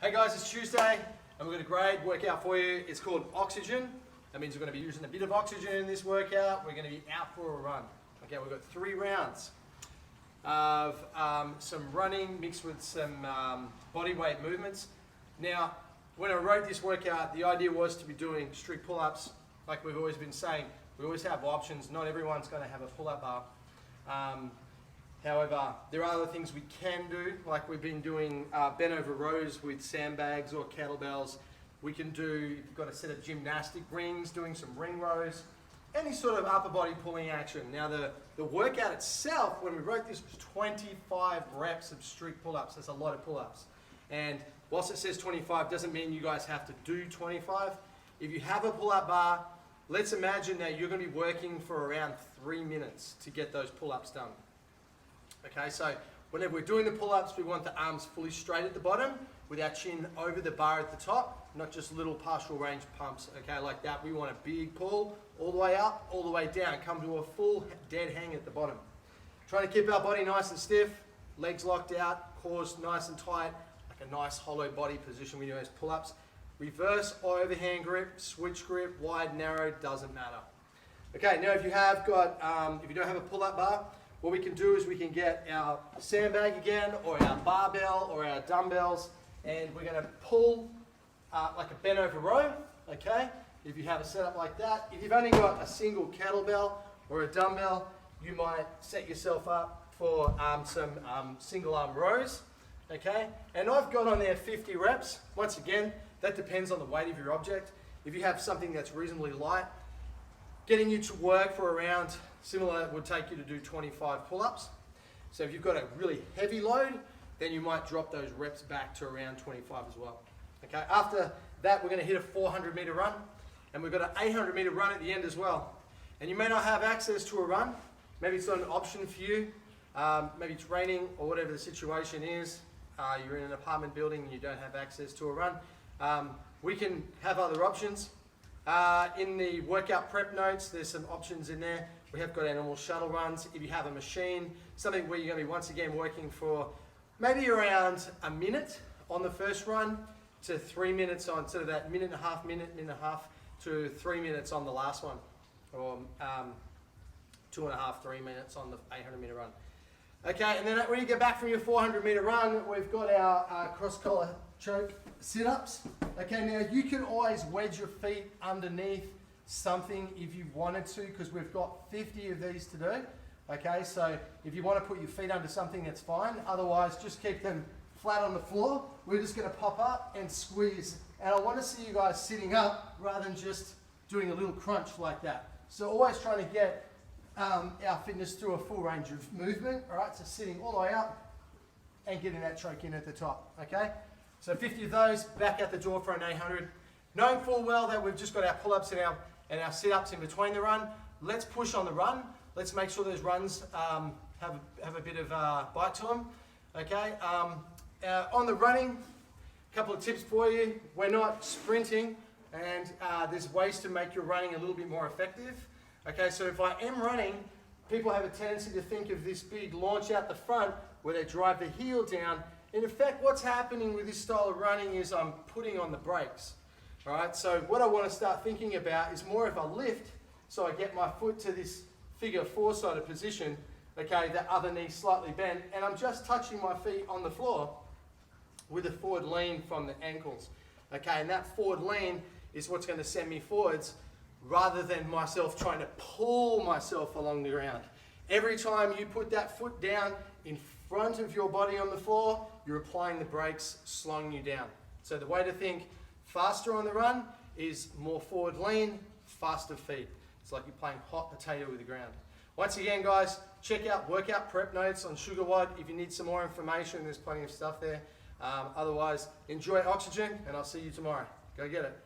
Hey guys, it's Tuesday and we've got a great workout for you. It's called Oxygen. That means we're going to be using a bit of oxygen in this workout. We're going to be out for a run. Okay, we've got 3 rounds of some running mixed with some body weight movements. Now, when I wrote this workout, the idea was to be doing strict pull-ups. Like we've always been saying, we always have options. Not everyone's going to have a pull-up bar. However, there are other things we can do, like we've been doing bent over rows with sandbags or kettlebells. We can do, if you've got a set of gymnastic rings, doing some ring rows, any sort of upper body pulling action. Now the workout itself, when we wrote this, was 25 reps of strict pull-ups. That's a lot of pull-ups. And whilst it says 25, doesn't mean you guys have to do 25. If you have a pull-up bar, let's imagine that you're going to be working for around 3 minutes to get those pull-ups done. Okay, so whenever we're doing the pull-ups, we want the arms fully straight at the bottom with our chin over the bar at the top, not just little partial range pumps, okay, like that. We want a big pull all the way up, all the way down, come to a full dead hang at the bottom. Trying to keep our body nice and stiff, legs locked out, cores nice and tight, like a nice hollow body position when you do those pull-ups. Reverse overhand grip, switch grip, wide, narrow, doesn't matter. Okay, now if you have got, if you don't have a pull-up bar, what we can do is we can get our sandbag again, or our barbell, or our dumbbells, and we're going to pull like a bent over row, okay? If you have a setup like that. If you've only got a single kettlebell or a dumbbell, you might set yourself up for some single arm rows, okay? And I've got on there 50 reps. Once again, that depends on the weight of your object. If you have something that's reasonably light, getting you to work for around similar would take you to do 25 pull-ups. So if you've got a really heavy load, then you might drop those reps back to around 25 as well. Okay, after that, we're going to hit a 400 meter run, and we've got an 800 meter run at the end as well. And you may not have access to a run. Maybe it's not an option for you. Maybe it's raining or whatever the situation is. You're in an apartment building and you don't have access to a run. We can have other options. In the workout prep notes, there's some options in there. We have got our normal shuttle runs. If you have a machine, something where you're going to be once again working for maybe around a minute on the first run to 3 minutes on sort of that minute and a half to 3 minutes on the last one, or 2.5, 3 minutes on the 800 meter run. Okay, and then when you get back from your 400 meter run, we've got our cross collar choke sit-ups. Okay, now you can always wedge your feet underneath something if you wanted to, because we've got 50 of these to do. Okay, so if you want to put your feet under something, that's fine. Otherwise, just keep them flat on the floor. We're just going to pop up and squeeze. And I want to see you guys sitting up rather than just doing a little crunch like that. So always trying to get our fitness through a full range of movement. All right, so sitting all the way up and getting that choke in at the top. Okay, so 50 of those, back out the door for an 800. Knowing full well that we've just got our pull-ups and our sit-ups in between the run, let's push on the run. Let's make sure those runs have a bit of bite to them. Okay, on the running, a couple of tips for you. We're not sprinting, and there's ways to make your running a little bit more effective. Okay, so if I am running, people have a tendency to think of this big launch out the front where they drive the heel down. In effect, what's happening with this style of running is I'm putting on the brakes. All right, so what I want to start thinking about is more of a lift, so I get my foot to this figure 4 sort of position, okay, that other knee slightly bent, and I'm just touching my feet on the floor with a forward lean from the ankles. Okay, and that forward lean is what's going to send me forwards rather than myself trying to pull myself along the ground. Every time you put that foot down in front of your body on the floor, you're applying the brakes, slowing you down. So the way to think faster on the run is more forward lean, faster feet. It's like you're playing hot potato with the ground. Once again, guys, check out workout prep notes on SugarWOD. If you need some more information, there's plenty of stuff there. Otherwise, enjoy Oxygen, and I'll see you tomorrow. Go get it.